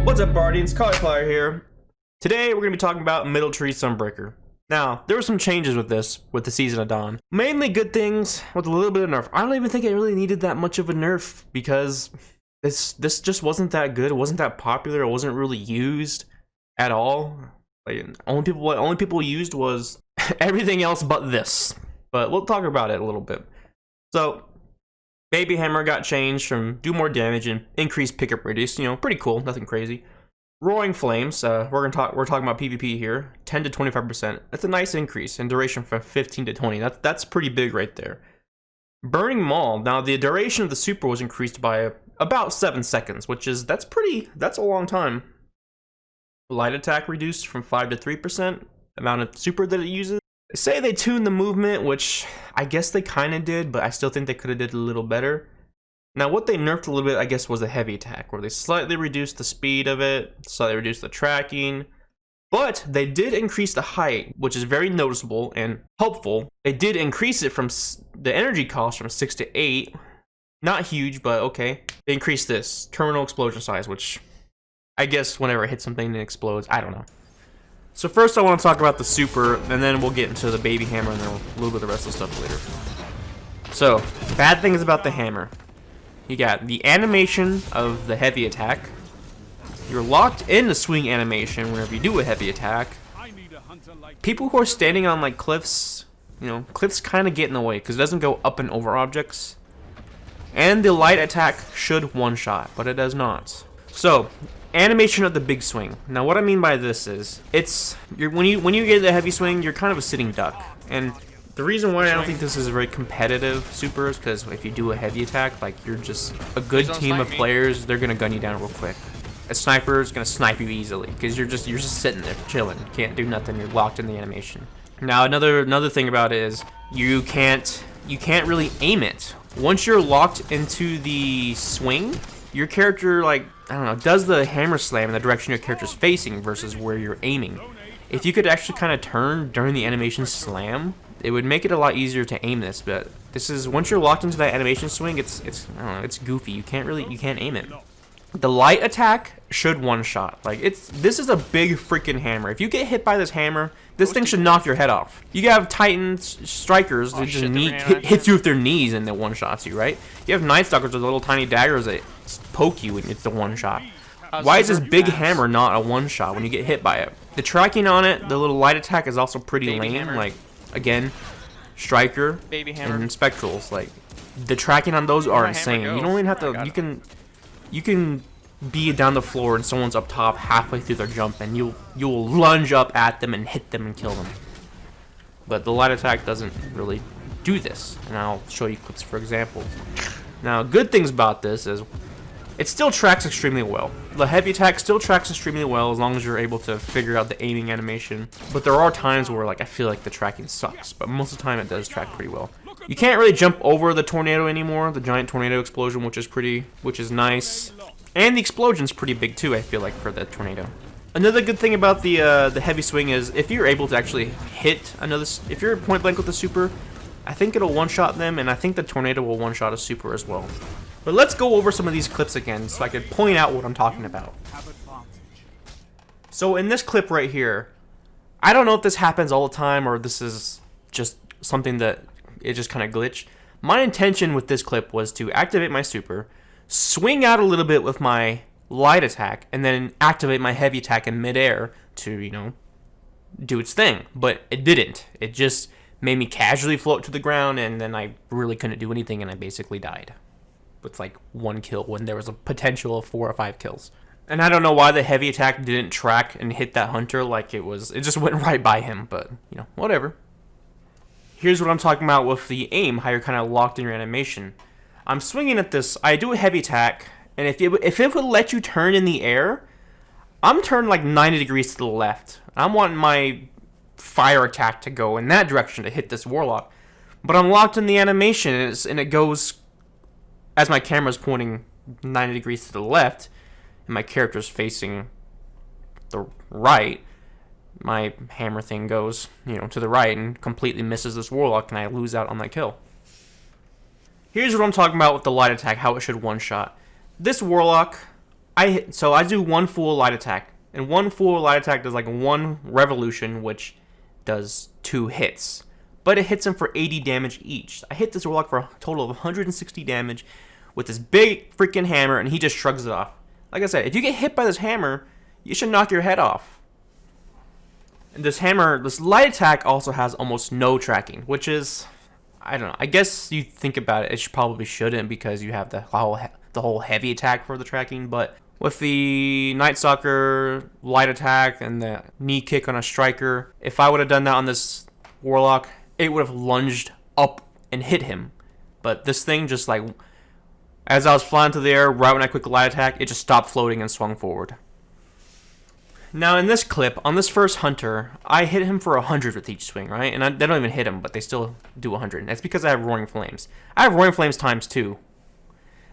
What's up, Guardians? Cauliflower here. Today we're going to be talking about Middle Tree Sunbreaker. Now, there were some changes with this, with the Season of Dawn. Mainly good things, with a little bit of nerf. I don't even think it really needed that much of a nerf, because this just wasn't that good. It wasn't that popular. It wasn't really used at all. Like, only people used was everything else but this. But we'll talk about it a little bit. So, Baby Hammer got changed from do more damage and increased pickup radius. You know, pretty cool, nothing crazy. Roaring Flames, we're talking about PvP here, 10 to 25%. That's a nice increase in duration from 15 to 20. That's pretty big right there. Burning Maul. Now the duration of the super was increased by about 7 seconds, that's a long time. Light attack reduced from 5 to 3%. Amount of super that it uses. They say they tuned the movement, which I guess they kind of did, but I still think they could have did a little better. Now, what they nerfed a little bit, I guess, was the heavy attack, where they slightly reduced the speed of it, slightly reduced the tracking, but they did increase the height, which is very noticeable and helpful. They did increase it from the energy cost from 6 to 8. Not huge, but okay. They increased this terminal explosion size, which I guess whenever it hits something, it explodes. I don't know. So first I want to talk about the super, and then we'll get into the baby hammer and then a little bit of the rest of the stuff later. So, bad things about the hammer. You got the animation of the heavy attack. You're locked in the swing animation whenever you do a heavy attack. People who are standing on like cliffs, you know, cliffs kind of get in the way because it doesn't go up and over objects. And the light attack should one-shot, but it does not. So, animation of the big swing. Now what I mean by this is, when you get the heavy swing, you're kind of a sitting duck. And the reason why I don't think this is a very competitive super is because if you do a heavy attack, like you're just a good team of players, they're gonna gun you down real quick. A sniper is gonna snipe you easily because you're just sitting there chilling, can't do nothing. You're locked in the animation. Now another thing about it is you can't really aim it. Once you're locked into the swing, your character, like, I don't know, does the hammer slam in the direction your character's facing versus where you're aiming. If you could actually kind of turn during the animation slam, it would make it a lot easier to aim this. But this is, once you're locked into that animation swing, it's I don't know, it's goofy. You can't aim it. The light attack should one-shot. Like, this is a big freaking hammer. If you get hit by this hammer, this thing should knock your head off. You have Titans, Strikers that just hits you with their knees and they one-shots you, right? You have Night Stalkers with little tiny daggers that poke you and it's the one-shot. Why is this big hammer not a one-shot when you get hit by it? The tracking on it, the little light attack is also pretty lame. Like, again, Striker and Spectrals, like, the tracking on those are insane. You don't even have to, you can be down the floor and someone's up top halfway through their jump and you'll lunge up at them and hit them and kill them. But the light attack doesn't really do this, and I'll show you clips for example. Now, good things about this is it still tracks extremely well. The heavy attack still tracks extremely well as long as you're able to figure out the aiming animation. But there are times where, like, I feel like the tracking sucks, but most of the time it does track pretty well. You can't really jump over the tornado anymore, the giant tornado explosion, which is nice. And the explosion's pretty big too, I feel like, for the tornado. Another good thing about the heavy swing is if you're able to actually hit if you're point blank with the super, I think it'll one-shot them, and I think the tornado will one-shot a super as well. But let's go over some of these clips again so I can point out what I'm talking about. So in this clip right here, I don't know if this happens all the time or this is just something that it just kind of glitched. My intention with this clip was to activate my super, swing out a little bit with my light attack, and then activate my heavy attack in midair to, you know, do its thing. But it didn't. It just made me casually float to the ground, and then I really couldn't do anything, and I basically died with like 1 kill when there was a potential of 4 or 5 kills. And I don't know why the heavy attack didn't track and hit that hunter like it just went right by him, but, you know, whatever. Here's what I'm talking about with the aim, how you're kind of locked in your animation. I'm swinging at this, I do a heavy attack, and if it would let you turn in the air, I'm turned like 90 degrees to the left. I'm wanting my fire attack to go in that direction to hit this warlock. But I'm locked in the animation, and it goes, as my camera's pointing 90 degrees to the left, and my character's facing the right, my hammer thing goes, you know, to the right and completely misses this warlock, and I lose out on that kill. Here's what I'm talking about with the light attack, how it should one-shot. This warlock So I do one full light attack, and one full light attack does like one revolution, which does 2 hits, but it hits him for 80 damage each. I hit this warlock for a total of 160 damage with this big freaking hammer, and he just shrugs it off. Like I said, if you get hit by this hammer, you should knock your head off. And this hammer, this light attack also has almost no tracking, which is, I don't know. I guess you think about it, it probably shouldn't because you have the whole heavy attack for the tracking. But with the Night Stalker light attack and the knee kick on a striker, if I would have done that on this warlock, it would have lunged up and hit him. But this thing just like, as I was flying through the air, right when I quick light attack, it just stopped floating and swung forward. Now in this clip, on this first hunter, I hit him for 100 with each swing, right? And they don't even hit him, but they still do 100. And that's because I have Roaring Flames. I have Roaring Flames times 2.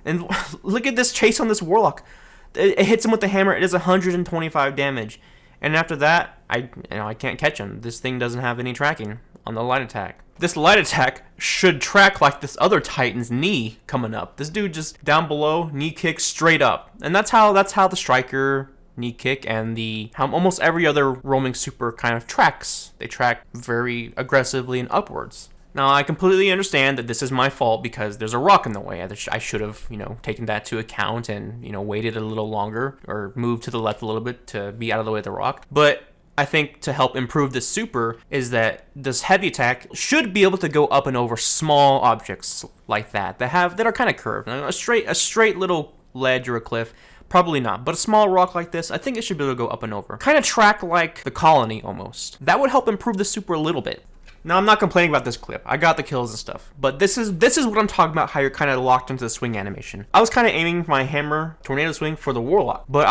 And look at this chase on this warlock. It hits him with the hammer. It is 125 damage. And after that, I can't catch him. This thing doesn't have any tracking on the light attack. This light attack should track like this other Titan's knee coming up. This dude just down below, knee kick straight up. And that's how the striker knee kick and how almost every other roaming super kind of tracks. They track very aggressively and upwards. Now, I completely understand that this is my fault because there's a rock in the way. I should have, taken that to account and, waited a little longer or moved to the left a little bit to be out of the way of the rock. But I think to help improve this super is that this heavy attack should be able to go up and over small objects like that are kind of curved. A straight little ledge or a cliff, probably not. But a small rock like this, I think it should be able to go up and over. Kind of track like the colony almost. That would help improve the super a little bit. Now, I'm not complaining about this clip. I got the kills and stuff. But this is what I'm talking about, how you're kind of locked into the swing animation. I was kind of aiming my hammer tornado swing for the warlock, but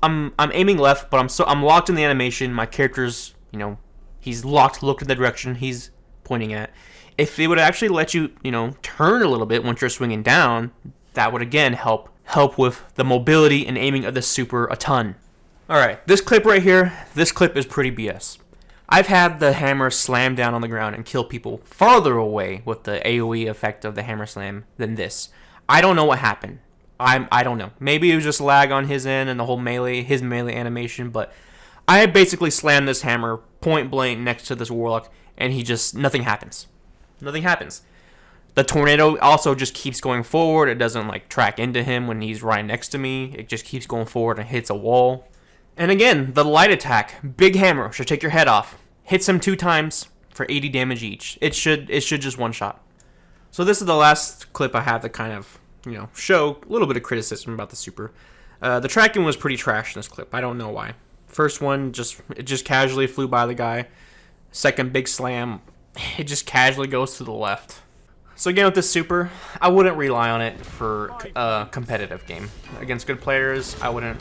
I'm aiming left, but I'm locked in the animation. My character's, he's locked, looked in the direction he's pointing at. If it would actually let you, turn a little bit once you're swinging down, that would again help with the mobility and aiming of the super a ton. All right, this clip right here, this clip is pretty BS. I've had the hammer slam down on the ground and kill people farther away with the AoE effect of the hammer slam than this. I don't know what happened. I don't know. Maybe it was just lag on his end and the whole his melee animation, but I basically slammed this hammer point blank next to this warlock and nothing happens. Nothing happens. The tornado also just keeps going forward. It doesn't like track into him when he's right next to me. It just keeps going forward and hits a wall. And again, the light attack, big hammer, should take your head off. Hits him 2 times for 80 damage each. It should just one shot. So this is the last clip I have to kind of, show a little bit of criticism about the super. The tracking was pretty trash in this clip. I don't know why. First one, it just casually flew by the guy. Second big slam, it just casually goes to the left. So again, with this super, I wouldn't rely on it for a competitive game. Against good players, I wouldn't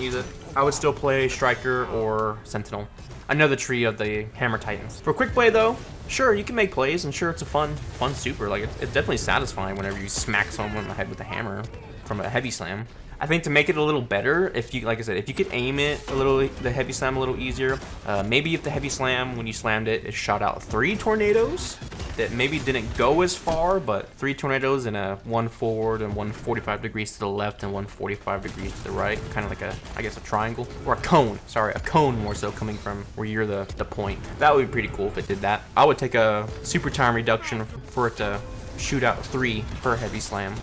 use it. I would still play Striker or Sentinel. Another tree of the Hammer Titans. For quick play though, sure, you can make plays, and sure, it's a fun super. Like, it's definitely satisfying whenever you smack someone in the head with a hammer from a heavy slam. I think to make it a little better, like I said, if you could aim it the heavy slam a little easier, maybe if the heavy slam, when you slammed it, it shot out 3 tornadoes that maybe didn't go as far, but 3 tornadoes and one forward and 145 degrees to the left and 145 degrees to the right, kind of like a triangle, or a cone, sorry, a cone more so, coming from where you're the point. That would be pretty cool if it did that. I would take a super time reduction for it to shoot out 3 per heavy slam.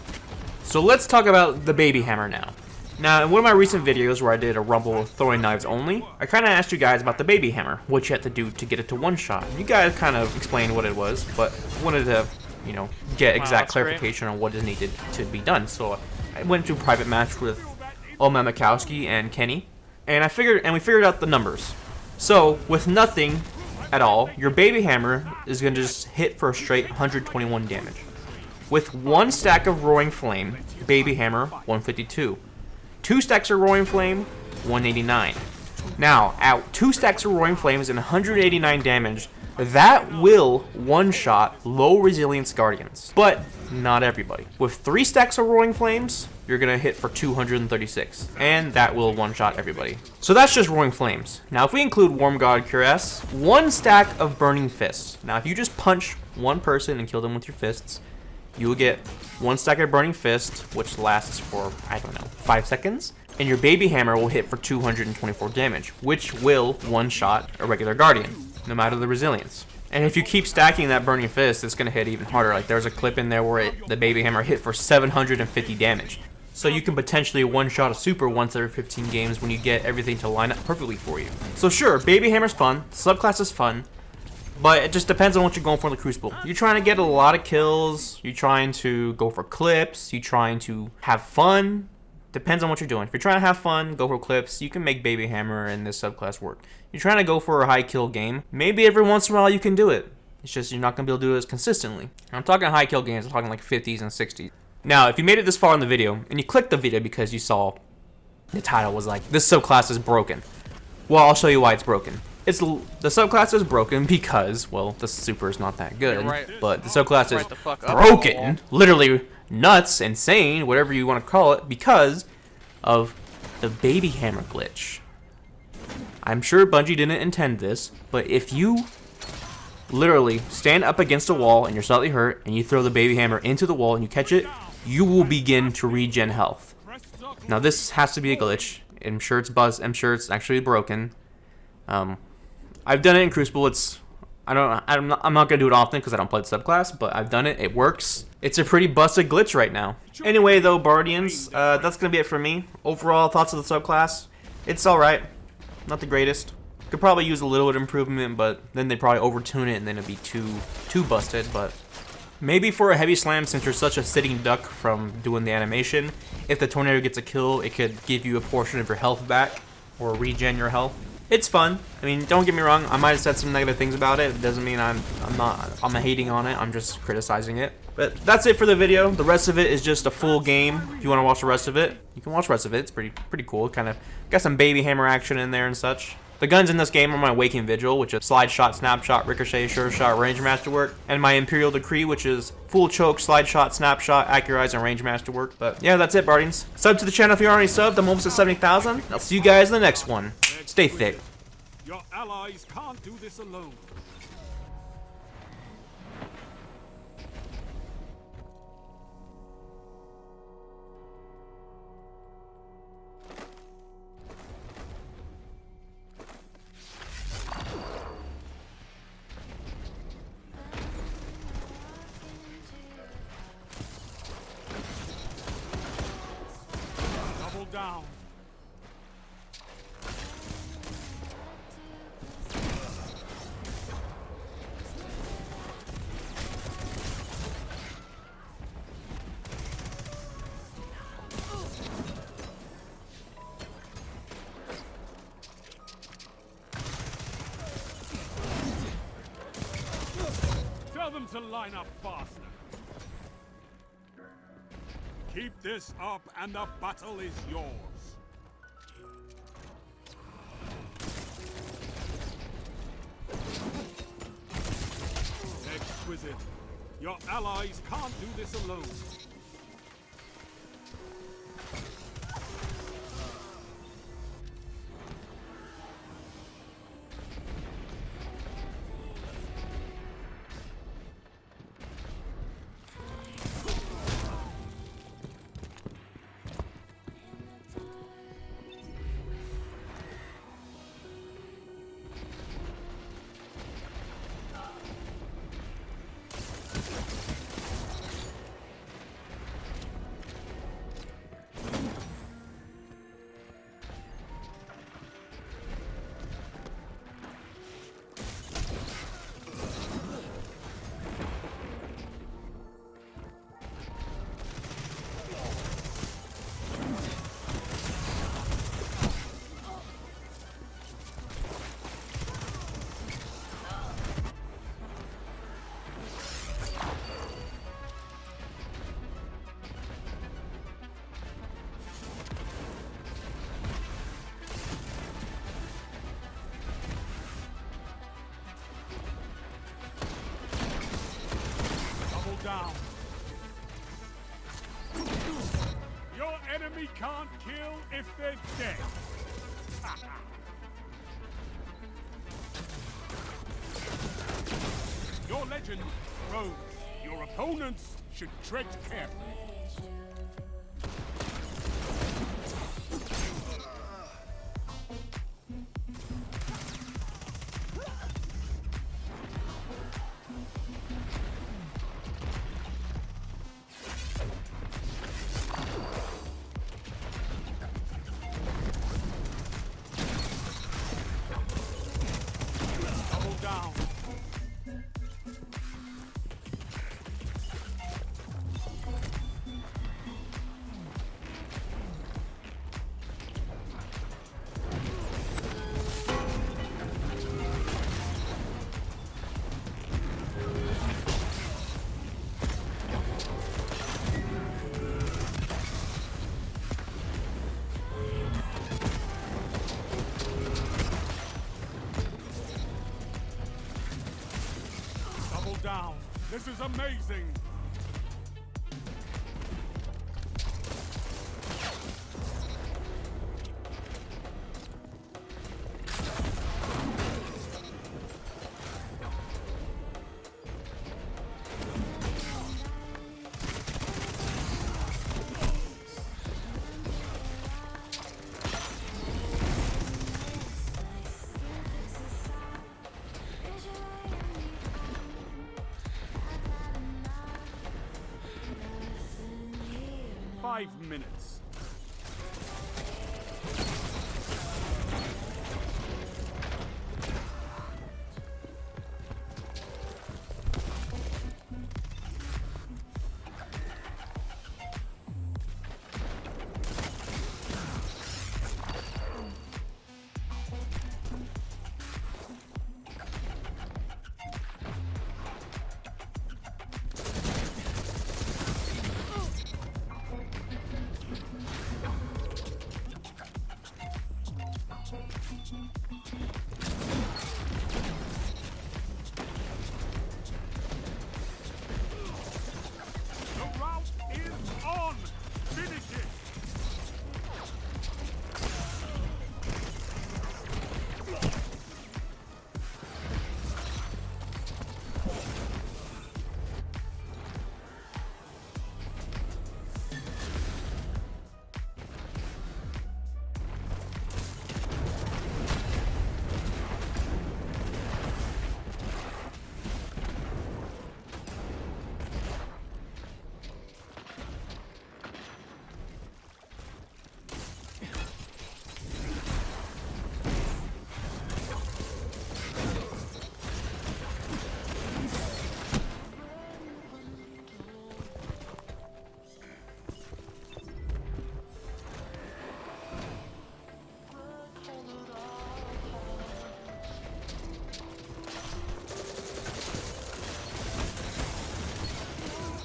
So let's talk about the baby hammer now. Now, in one of my recent videos where I did a rumble throwing knives only, I kind of asked you guys about the baby hammer, what you had to do to get it to one shot. You guys kind of explained what it was, but wanted to, get exact clarification on what is needed to be done. So I went to a private match with Oma Mikowski and Kenny, and we figured out the numbers. So with nothing at all, your baby hammer is going to just hit for a straight 121 damage. With 1 stack of Roaring Flame, baby hammer 152. 2 stacks of Roaring Flame, 189. Now, at 2 stacks of Roaring Flames and 189 damage, that will one-shot low resilience Guardians. But not everybody. With 3 stacks of Roaring Flames, you're gonna hit for 236, and that will one-shot everybody. So that's just Roaring Flames. Now, if we include Warm God Cuirass, 1 stack of Burning Fists. Now, if you just punch one person and kill them with your fists, you will get 1 stack of Burning Fist, which lasts for, I don't know, 5 seconds. And your Baby Hammer will hit for 224 damage, which will one-shot a regular Guardian, no matter the resilience. And if you keep stacking that Burning Fist, it's going to hit even harder. Like, there's a clip in there where the Baby Hammer hit for 750 damage. So you can potentially one-shot a super once every 15 games when you get everything to line up perfectly for you. So sure, Baby Hammer's fun, subclass is fun, but it just depends on what you're going for in the Crucible. You're trying to get a lot of kills, you're trying to go for clips, you're trying to have fun. Depends on what you're doing. If you're trying to have fun, go for clips, you can make Baby Hammer and this subclass work. You're trying to go for a high kill game, maybe every once in a while you can do it. It's just you're not going to be able to do it as consistently. I'm talking high kill games, I'm talking like 50s and 60s. Now, if you made it this far in the video, and you clicked the video because you saw the title was like, this subclass is broken. Well, I'll show you why it's broken. The subclass is broken because, well, the super is not that good, but the subclass is broken, literally nuts, insane, whatever you want to call it, because of the Baby Hammer glitch. I'm sure Bungie didn't intend this, but if you literally stand up against a wall and you're slightly hurt, and you throw the Baby Hammer into the wall and you catch it, you will begin to regen health. Now this has to be a glitch. I'm sure it's I'm sure it's actually broken. I've done it in Crucible. I'm not gonna do it often because I don't play the subclass, but I've done it. It works. It's a pretty busted glitch right now. Anyway, though, Bardians, that's gonna be it for me. Overall thoughts of the subclass: it's all right, not the greatest. Could probably use a little bit of improvement, but then they'd probably overtune it and then it'd be too busted. But maybe for a heavy slam, since you're such a sitting duck from doing the animation, if the tornado gets a kill, it could give you a portion of your health back or regen your health. It's fun. I mean, don't get me wrong. I might have said some negative things about it. It doesn't mean I'm hating on it. I'm just criticizing it. But that's it for the video. The rest of it is just a full game. If you want to watch the rest of it, you can watch the rest of it. It's pretty cool. Kind of got some Baby Hammer action in there and such. The guns in this game are my Waking Vigil, which is slide shot, snapshot, ricochet, sure shot, range masterwork, and my Imperial Decree, which is full choke, slide shot, snapshot, accurize, and range masterwork. But yeah, that's it, Bardians. Sub to the channel if you're already subbed. I'm almost at 70,000. I'll see you guys in the next one. Stay thick. Your allies can't do this alone. Double down. Tell them to line up faster. Keep this up and the battle is yours. Exquisite. Your allies can't do this alone. Down. Your enemy can't kill if they're dead. Your legend grows. Your opponents should tread carefully. Double down. Double down. This is amazing. Five minutes. The route is on. Finish it.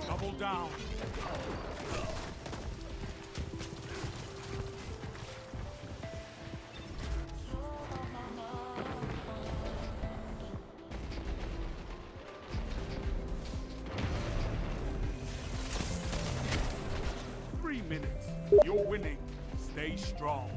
Double down. Three minutes. You're winning. Stay strong.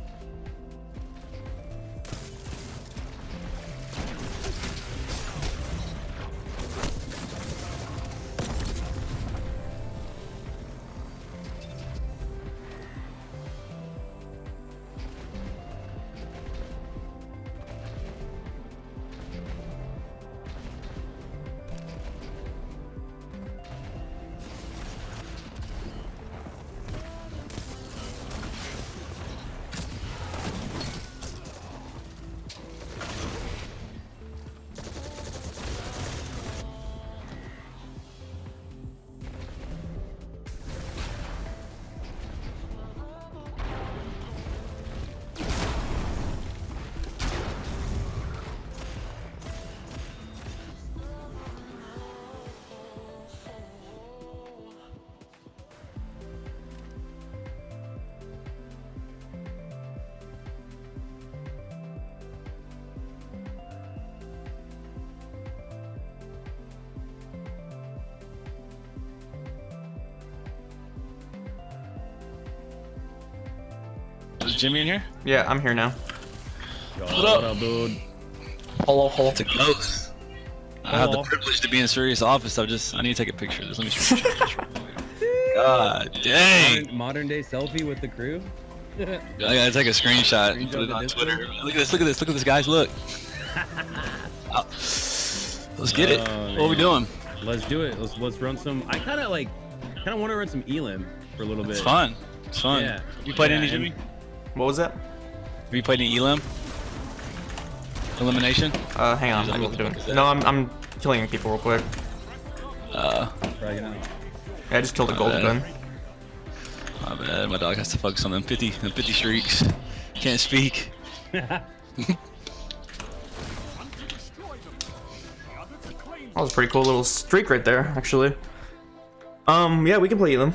Is Jimmy in here? Yeah, I'm here now. What up, dude? Hello, hello. It's a ghost. I have the privilege to be in Cerridius' office. I need to take a picture of this. Let me screenshot this real quick. God dang. Modern day selfie with the crew. I gotta take a screenshot and put it on Twitter. Look at this, look at this, look at this, guys, look. Oh. Let's get it. Oh, What are we doing? Let's do it. Let's run some. I kind of want to run some Elim for a little bit. It's fun. It's fun. Yeah. You played Yeah, any, Jimmy? What was that? Have you played any Elim? Elimination? Hang on. I'm doing. No, I'm killing people real quick. Probably gonna- Yeah, I just killed a golden gun. My bad. My dog has to focus on them 50 streaks. Can't speak. One to destroy them. The other to claim That was a pretty cool little streak right there, actually. Yeah, we can play them.